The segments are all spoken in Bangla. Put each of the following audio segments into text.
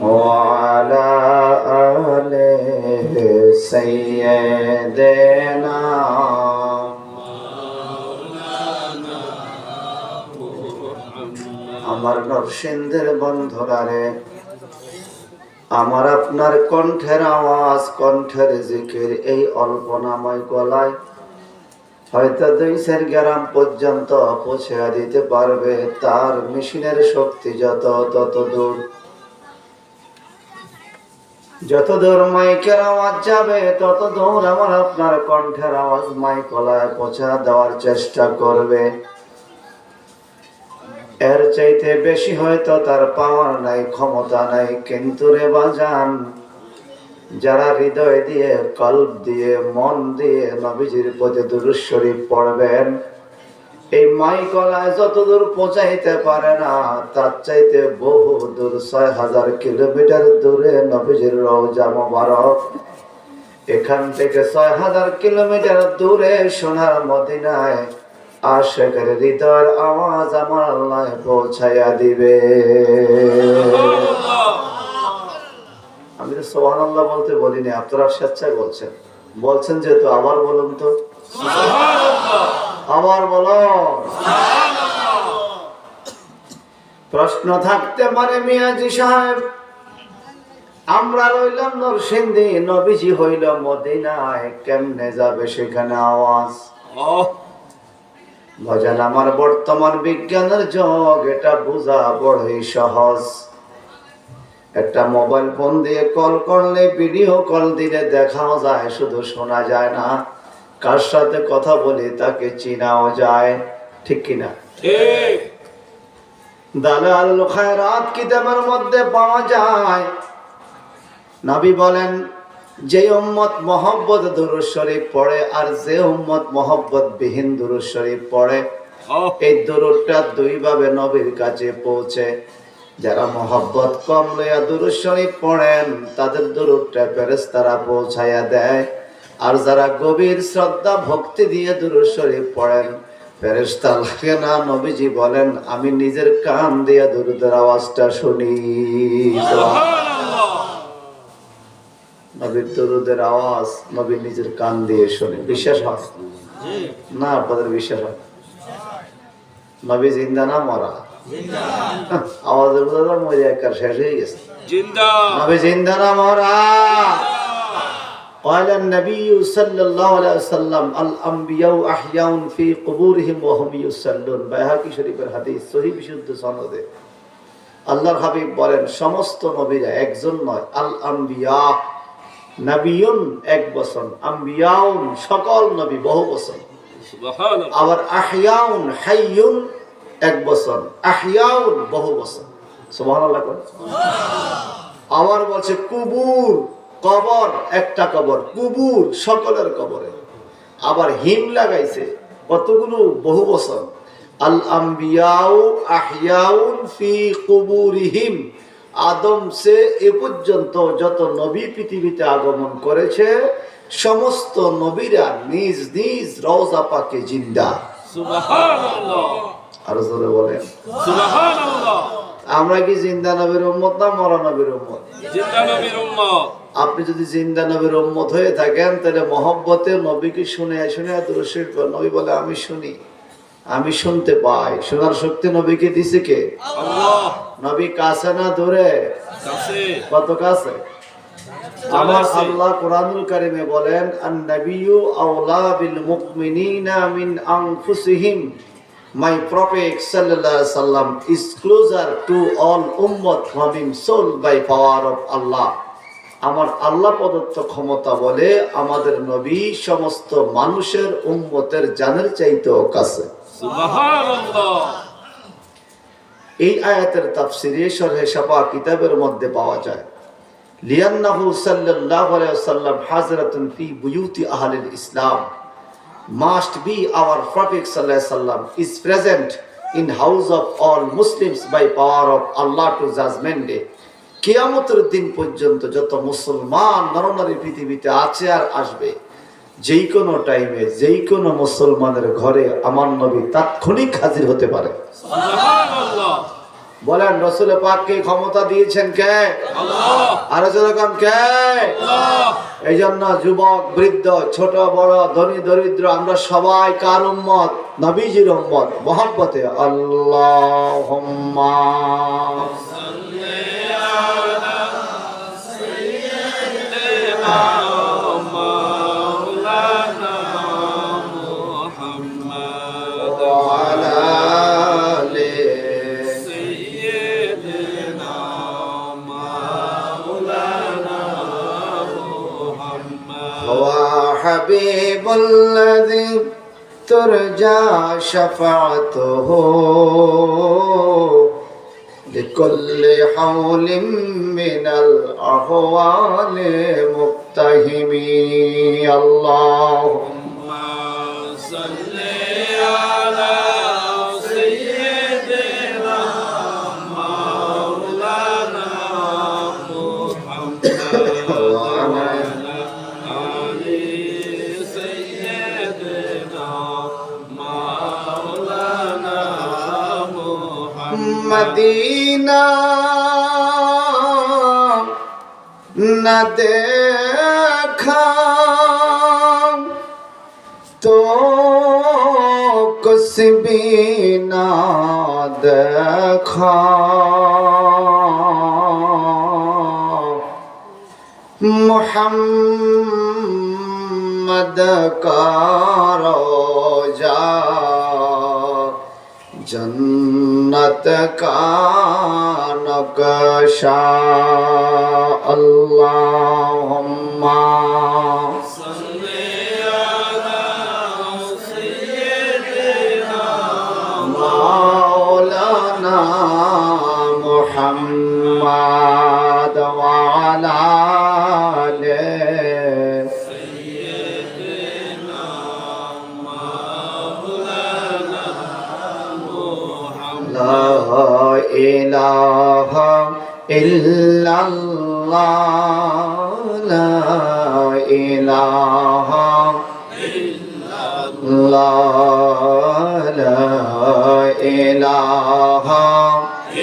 وعلى آل سيدنا আমার নরসিংদীর বন্ধুরা রে, আমার আপনার কণ্ঠের আওয়াজ, কণ্ঠের জিকির এই অল্পনাময় গলায় হয়তো 2-4 গ্রাম পর্যন্ত পৌঁছে দিতে পারবে। তার মেশিনের শক্তি তত দূর মাইকের আওয়াজ যাবে, তত দূর আমার আপনার কণ্ঠের আওয়াজ মাইক গলায় পৌঁছা দেওয়ার চেষ্টা করবে। এর চাইতে বেশি হয়তো তার পাওয়ার নাই, ক্ষমতা নাই। কিন্তু রে বাজান, যারা হৃদয় দিয়ে, কলব দিয়ে, মন দিয়ে নবীজির প্রতি দুরূদ শরীফ পড়বেন, এই মাইক গলায় যতদূর পৌঁছাইতে পারে না, তার চাইতে বহু দূর, 6000 কিলোমিটার দূরে নবীজির রওজা মোবারক। এখান থেকে 6000 কিলোমিটার দূরে সোনার মদিনায় আশিকের হৃদয়ের আওয়াজ আমার আল্লাহ পৌঁছাইয়া দিবে। আমি তো সুবহানাল্লাহ বলতে বলিনি, আপনারা স্বেচ্ছায় বলছেন যেহেতু আবার বলুন তো আবার বলো। প্রশ্ন থাকতে পারে মিয়াজি সাহেব, আমরা রইলাম নরসিংদী, নবীজি হইল মদিনায়, কেমনে যাবে সেখানে আওয়াজ? বাজান আমার, বর্তমান বিজ্ঞানের যুগ, এটা বোঝা বড়ই সহজ। একটা মোবাইল ফোন দিয়ে কল করলে, ভিডিও কল দিলে দেখাও যায়, শুধু শোনা যায় না। কার সাথে কথা বলি তাকে চিনাও যায়, ঠিক কিনা? ঠিক। দালালুল খায়রাত কিতাবের মধ্যে পাওয়া যায়, নবী বলেন, যে উম্মত মহব্বত দুরূদ শরীফ পড়ে আর যে উম্মত মহব্বত বিহীন দুরূদ শরীফ পড়ে, এই দুরূদটা 2 ভাবে নবীর কাছে পৌঁছে। যারা মহব্বত কম লইয়া দুরূদ শরীফ পড়েন, তাদের দুরূদটা ফেরেশতারা পৌঁছায়া দেয়। আর যারা গভীর শ্রদ্ধা ভক্তি দিয়ে দুরূদ শরীফ পড়েন, ফেরেশতা লাগে না। নবীজি বলেন, আমি নিজের কান দিয়ে দুরূদের আওয়াজটা শুনি। নবীর দুরূদের আওয়াজ নবী নিজের কান দিয়ে শুনে। বিশ্বাস হয় না? আপনাদের বিশ্বাস হয়? নবী জিন্দা না মরা? আওয়াজের বোঝা মরে একবার শেষ হয়ে গেছে। নবী জিন্দা না মরা? قال النبي صلى الله عليه وسلم الانبياء احياء في قبورهم وهم يصلون। বাইহাকি শরীফের হাদিস, সহিহ বিশুদ্ধ সনদে। আল্লাহর হাবিব বলেন, সমস্ত নবীরা একজন নয়। আল আম্বিয়া, নবিয়ুন 1 বছর, আম্বিয়াউন সকল নবী বহু বছর। সুবহানাল্লাহ। আবার আহইয়াউন, হাইয়ুন 1 বছর, আহইয়াউন বহু বছর। সুবহানাল্লাহ। আবার বলছে কুবুর, কবর একটা কবর, কুবুর সকলের কবরে। আবার হিম লাগাইছে, কতগুলো বহু বছর। আল আম্বিয়াউ আহইয়াউন ফি কুবুরিহিম। আদম সে এ পর্যন্ত যত নবী পৃথিবীতে আগমন করেছে, সমস্ত নবীরা নিজ নিজ রওজা পাকে জিন্দা। সুবহানাল্লাহ। আর জোরে বলেন সুবহানাল্লাহ। আমরা কি জিন্দা নবীর উম্মত না মরা নবীর উম্মত? জিন্দা নবীর উম্মত। আপনি যদি জিন্দা নবীর উম্মত হয়ে থাকেন, তাহলে মহব্বতে নবীকে শুনে শুনে দুরূদ শরীফ পড়ুন। নবী বলে, আমি শুনি, আমি শুনতে পাই। শোনার শক্তি নবীকে দিছে কে? আল্লাহ। নবী কাছে না দূরে? কাছে। কত কাছে? আমার আল্লাহ কোরআনুল কারীমে বলেন, আন-নাবিয়্যু আওলা বিল মুমিনিনা মিন আনফুসিহিম। My prophet sallallahu alaihi wasallam is closer to all ummah from him soul by power of Allah. আমার আল্লাহ প্রদত্ত ক্ষমতা বলে, আমাদের নবী সমস্ত মানুষের উম্মতের জানের চাইতেও কাছে। সুবহানাল্লাহ। এই আয়াতের তাফসীরে শরহে শাফা কিতাবের মধ্যে পাওয়া যায়, লিয়ান্নাহু সাল্লাল্লাহু আলাইহি ওয়াসাল্লাম হাজরাতুন ফি বুয়ুতি আহলিল ইসলাম। Must be our Prophet sallallahu alaihi wasallam is present in house of all Muslims by power of Allah to judgment day. কিয়ামতের দিন পর্যন্ত যত মুসলমান নরনারী পৃথিবীতে আছে আর আসবে, যেই কোনো টাইমে যেই কোনো মুসলমানের ঘরে আমার নবী তাৎক্ষণিক হাজির হতে পারে। সুবহানাল্লাহ। বলেন রাসূল পাককে ক্ষমতা দিয়েছেন কে? আল্লাহ। আর যেরকম কে? আল্লাহ। এইজন্য যুবক বৃদ্ধ ছোট বড় ধনী দরিদ্র আমরা সবাই কার উম্মত? নবীজির উম্মত। মহব্বতে আল্লাহুম্মা সাল্লি আলা সাইয়্যিদিনা মাওলানা মুহাম্মদ ওয়া আলা আলি সাইয়্যিদিনা মাওলানা মুহাম্মদ ওয়া হাবিবুল্লাযী ترجى شفاعته لكل حول من الأحوال مقتحم اللهم صل على سيدنا مولانا محمد मदीना न देखा तो कुछ भी न देखा मुहम्मद का रोजा जन्नत का नक्शा अल्लाहुम्मा सल्ली अला सय्यिदिना मौलाना मुहम्मद व अला आलिहि لا إله إلا الله لا إله إلا الله لا إله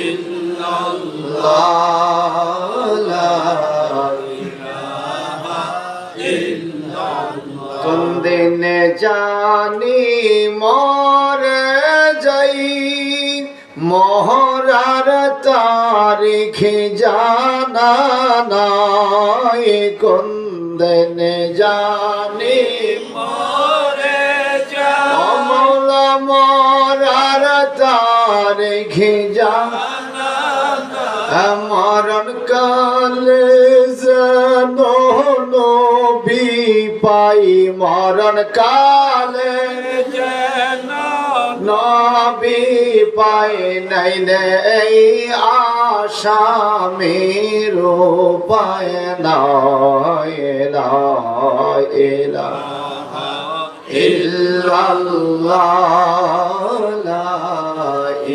إلا الله لا إله إلا الله কোন দিন জানি মরে যাই মোহরার তারিখ জানা নাই কোন দিন জানি মরে যাই মওলা মোহরার তারিখ জানা নাই মরণ কালে যেন নবী পাই মরণ কালে যেন নবী পাই নাই এই আশা মেরো পায় না ইলাহা ইল্লাল্লাহ লা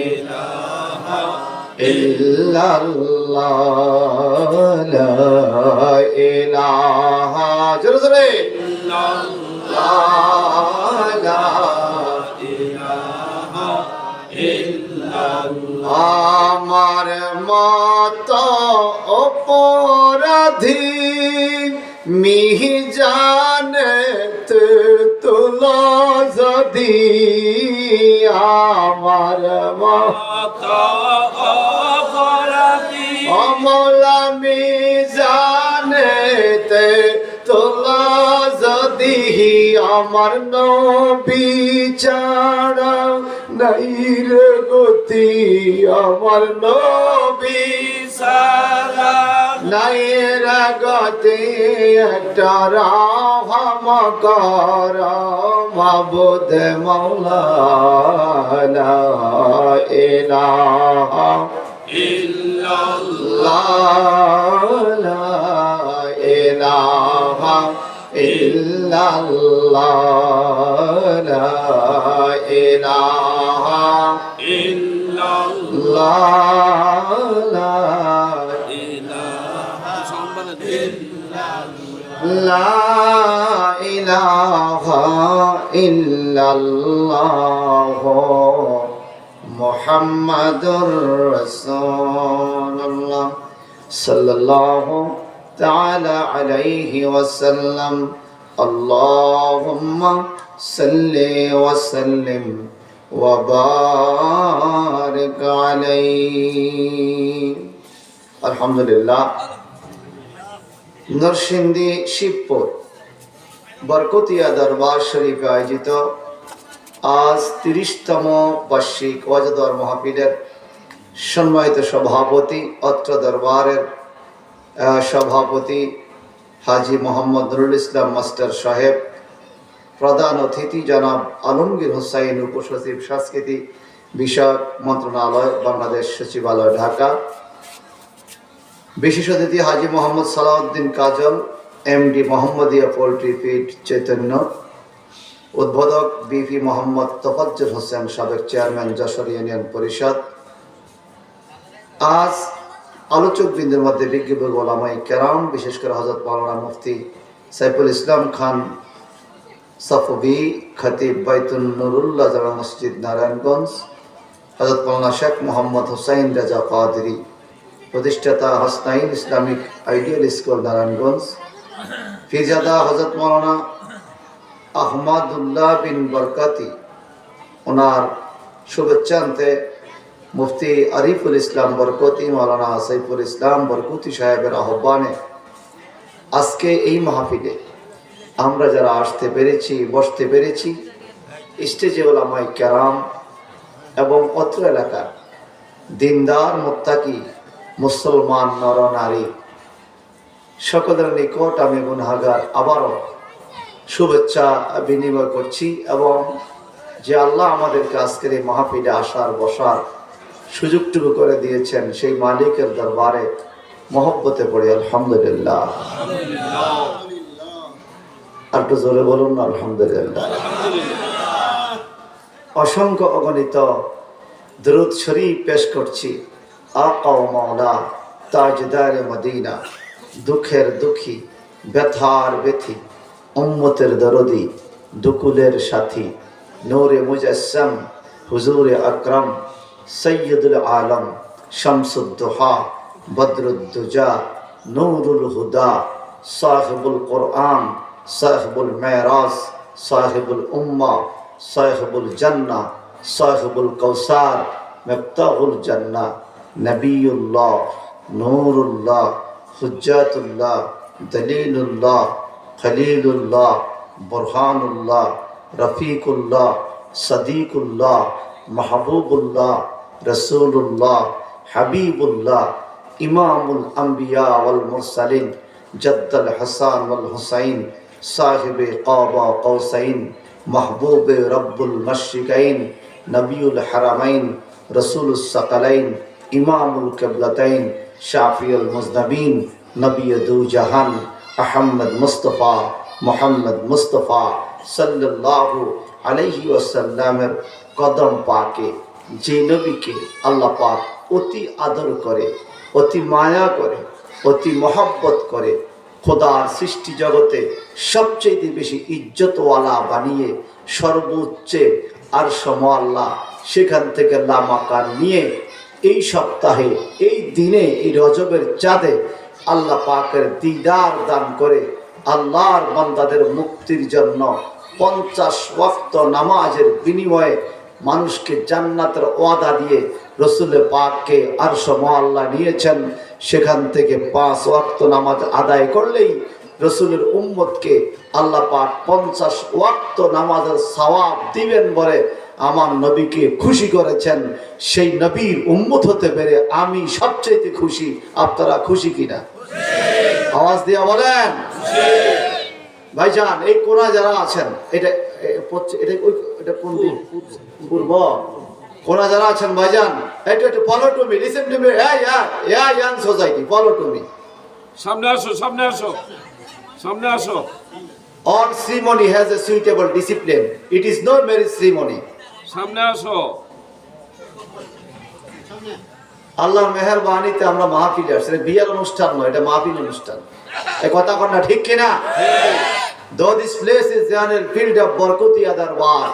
ইলাহা ইল্লাল্লাহ লা ইলাহা জোরে জোরে ইল্লাল্লাহ লা আমার মত অপরাধী মিজানে তুলা যদি আমার মত অপরাধী অমলা মিজানে তোলা যদি আমার নবী ছাড়া নাই রে গতি আমার নবী ছাড়া নাই রে গতি একটা রাহম কর মাবুদ মাওলা লা ইলাহা ইল্লাল্লাহ লা ইলাহা ইল্লাল্লাহ লা ইলাহা ইল্লাল্লাহ লা ইলাহা লা ইলাহা ইল্লাল্লাহ মুহাম্মাদুর রাসূলুল্লাহ সাল্লাল্লাহু তাআলা আলাইহি ওয়াসাল্লাম। আল্লাহুম্মা সাল্লি ওয়া সাল্লিম ওয়া বারিক আলাইহি। আলহামদুলিল্লাহ। নরসিংদী শিবপুর বরকতিয়া দরবার শরীফে আয়োজিত আজ ৩০তম বার্ষিক ওয়াজদার মাহফিলের সম্মানিত সভাপতি, অত্র দরবারের সভাপতি হাজী মোহাম্মদ নুরুল ইসলাম মাস্টার সাহেব, প্রধান অতিথি জনাব আলমগীর হোসাইন, উপসচিব সংস্কৃতি বিষয়ক মন্ত্রণালয়, বাংলাদেশ সচিবালয়, ঢাকা, বিশেষ অতিথি Haji Mohammad Salauddin Kajal, MD Mohammadia poultry feed Chaitanya, উদ্বোধক বিপি মোহাম্মদ তোফাজ্জল হোসেন, সাবেক চেয়ারম্যান যশোর ইউনিয়ন পরিষদ। আজ আলোচক বৃন্দের মধ্যে বিজ্ঞ ওলামায়ে কেরাম, বিশেষ করে হযরত মাওলানা মুফতি সাইফুল ইসলাম খান সাফবি, খতিব বাইতুন নুরুল্লাহ জামা মসজিদ নারায়ণগঞ্জ, হযরত মাওলানা শেখ মোহাম্মদ হুসাইন রাজা কাদেরী, প্রতিষ্ঠাতা Hasnain Islamic ideal school Narayanganj, Pirzada Hazrat Maulana Ahmadullah বিন বরকাতি, ওনার শুভেচ্ছা আনতে মুফতি আরিফুল ইসলাম বরকতি, মাওলানা সাইফুল ইসলাম বরকতি সাহেবের আহ্বানে আজকে এই মাহফিলে আমরা যারা আসতে পেরেছি, বসতে পেরেছি, স্টেজে ওলামায়ে কেরাম এবং অত্র এলাকার দিনদার মুত্তাকি মুসলমান নর নারী সকলের নিকট আমি গুনাহগার আবারও শুভেচ্ছা বিনিময় করছি, এবং যে আল্লাহ আমাদেরকে আজকের এই মাহফিলে আসার বসার সুযোগটুকু করে দিয়েছেন সেই মালিকের দরবারে মহব্বতে পড়ি আলহামদুলিল্লাহ। আর একটু জোরে বলুন না আলহামদুলিল্লাহ। অসংখ্য অগণিত দরুদ শরীফ পেশ করছি আকা ও মাওলা তাজদারে মদিনা, দুঃখের দুঃখী, ব্যথার ব্যথী, উম্মতের দরদি, দুকুলের সাথী, নূরে মুজাসসাম হুজুরে আকরাম, সৈয়দুল আলম, শামসুদ্দোহা, বদরুদ্দুজা, নূরুল হুদা, সাহিবুল কোরআন, সাহিবুল মেরাজ, সাহিবুল উম্মা, সাহিবুল জান্নাহ, সাহিবুল কৌসার, মিফতাহুল জান্নাহ, নবিয়ুল্লাহ, নূরুল্লাহ, হুজ্জাতুল্লাহ, দলিলুল্লাহ, খলিলুল্লাহ, বুরহানুল্লাহ, রফিকুল্লাহ, সদিকুল্লাহ, মাহবুবুল্লাহ, রসুলুল্লাহ, হাবিবুল্লাহ, ইমামুল আম্বিয়া ওয়াল মুরসালিন, জদ্দুল হাসান ওয়াল হুসাইন, সাহিবে কাবা কৌসাইন, মাহবুবে রব্বুল মশরিকাইন, নবিউল হারামাইন, রসুলুস সাকালাইন, ইমামুল কিবলাতাইন, শাফিউল মুজনবিন, নবী দু জাহান, আহমদ মুস্তফা মোহাম্মদ মুস্তফা সাল্লাল্লাহু আলাইহি ওয়াসাল্লামের কদম পাকে, যে নবীকে আল্লাহ পাক অতি আদর করে, অতি মায়া করে, অতি মহব্বত করে, খোদার সৃষ্টি জগতে সবচেয়ে বেশি ইজ্জতওয়ালা বানিয়ে সর্বোচ্চে আরশ মুআল্লা সেখান থেকে লামাকান নিয়ে এই সপ্তাহে, এই দিনে, এই রজবের চাঁদে আল্লাহ পাকের দিদার দান করে আল্লাহর বান্দাদের মুক্তির জন্য 50 ওয়াক্ত নামাজের বিনিময়ে মানুষকে জান্নাতের ওয়াদা দিয়ে রসুল পাককে আরশ মুআল্লা নিয়েছেন। সেখান থেকে 5 ওয়াক্ত নামাজ আদায় করলেই রসুলের উম্মতকে আল্লাহ পাক 50 ওয়াক্ত নামাজের সওয়াব দিবেন বলে আমার নবীকে খুশি করেছেন। সেই নবীর উম্মত হতে পেরে আমি সবচেয়ে খুশি। আপনারা খুশি কিনা? আওয়াজ দিয়ে বলেন। ভাইজান, এই কোনা যারা আছেন, এটা কোন পূর্ব কোনা যারা আছেন ভাইজান, একটু follow to me, listen to me, young society, follow to me. সামনে আসো, সামনে আসো, সামনে আসো। All ceremony has a suitable discipline. It is not marriage ceremony. সামনে আসো। আল্লাহর মেহেরবানিতে আমরা মাহফিলে আসছি। বিয়ের অনুষ্ঠান নয়, এটা মাহফিল অনুষ্ঠান। এই কথা কন্যা ঠিক কিনা? Though this place is an field of Barkutia Darbar,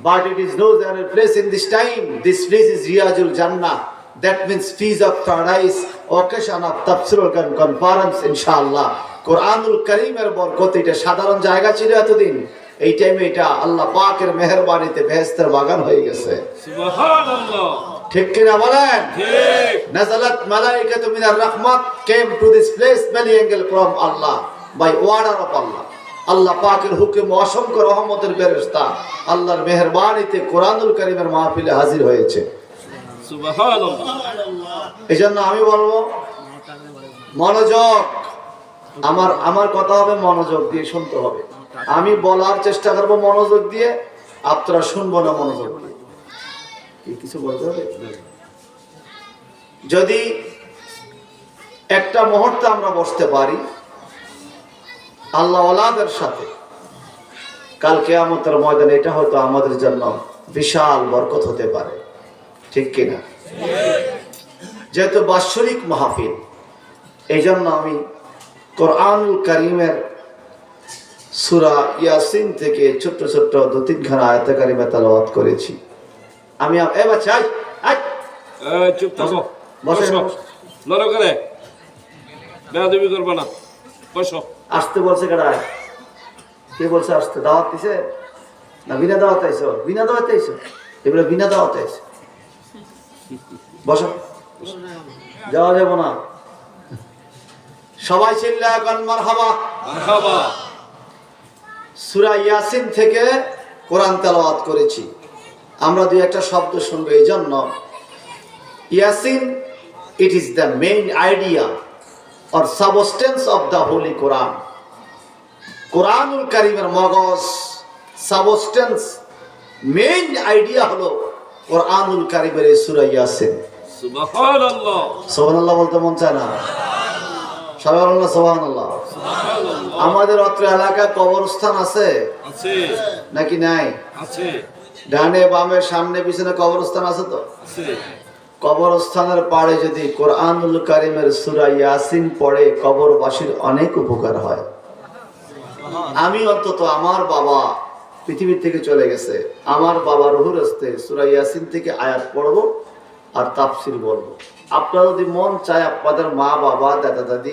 but it is no other place in this time. This place is Riyadul Jannah. That means feast of paradise, occasion of tafsir conference, inshallah. Quranul Kareemer বরকতে এটা সাধারণ জায়গা ছিল এতদিন, এই টাইমে এটা আল্লাহ পাকের মেহেরবানিতে বেহেশতের বাগান হয়ে গেছে। সুবহানাল্লাহ। ঠিক কিনা বলেন? ঠিক। নাযালাত মালাইকাতু মিনার Rahmat came to this place many angel from Allah by order of Allah. আল্লাহ পাকের হুকুম, অসংখ্য রহমতের ফেরেশতা আল্লাহর মেহেরবানিতে কোরআনুল কারীমের মাহফিলে হাজির হয়েছে। সুবহানাল্লাহ। এজন্য আমি বলবো মনোযোগ, আমার কথা হবে মনোযোগ দিয়ে শুনতে হবে। আমি বলার চেষ্টা করব মনোযোগ দিয়ে, আপনারা শুনবো না মনোযোগ দিয়ে। কিছু বলতে হবে? যদি একটা মুহূর্তে আমরা বসতে পারি আল্লাহ ওয়ালাদের সাথে কাল কিয়ামতের ময়দানে, এটা হয়তো আমাদের জন্য বিশাল বরকত হতে পারে। ঠিক কিনা? যেহেতু বাৎসরিক মাহফিল, এই জন্য আমি কোরআনুল কারীমের সূরা ইয়াসিন থেকে ছোট্ট ছোট্ট 2-3খানা আয়াত কারিমা তেলাওয়াত করেছি। আমি বাচ্চা চুপ থাকো, বসো। বসো, লড়ো করে বেয়াদবি করবে না, বসো। আসতে বলছে কারা? কে বলছে আসতে? দাওয়াত দিছে না বিনা দাওয়াত আইছো? বিনা দাওয়াত আইছো? এগুলো বিনা দাওয়াত আইছো। বসো, যাওয়া যাবো না। সবাই চিল্লা এখন মারহাবা। মারহাবা। সূরা ইয়াসিন থেকে কোরআন তেলাওয়াত করেছি। আমরা দুই একটা শব্দ শুনবো। এই জন্য Yasin, it is the main idea or substance of the holy Quran. কোরআনুল কারীমের মগজ, সাবস্টেন্স, মেইন আইডিয়া হলো কোরআনুল কারীমের এই সূরা ইয়াসিন। সুবহানাল্লাহ। সুবহানাল্লাহ বলতে মন চায় না? সবাই বলুন না সুবহানাল্লাহ। আমাদের অত্র এলাকায় কবরস্থান আছে আছে নাকি নাই? আছে। ডানে বামে সামনে পিছনে কবরস্থান আছে তো? আছে। কবরস্থানের পাড়ে যদি কোরআনুল কারীমের সূরা ইয়াসিন পড়ে কবরবাসীর অনেক উপকার হয়। আমি অন্তত, আমার বাবা পৃথিবী থেকে চলে গেছে, আমার বাবা রুহুর হস্তে সূরা ইয়াসিন থেকে আয়াত পড়বো আর তাফসীর বলবো। আপনারা যদি মন চায় আপনাদের মা বাবা দাদা দাদি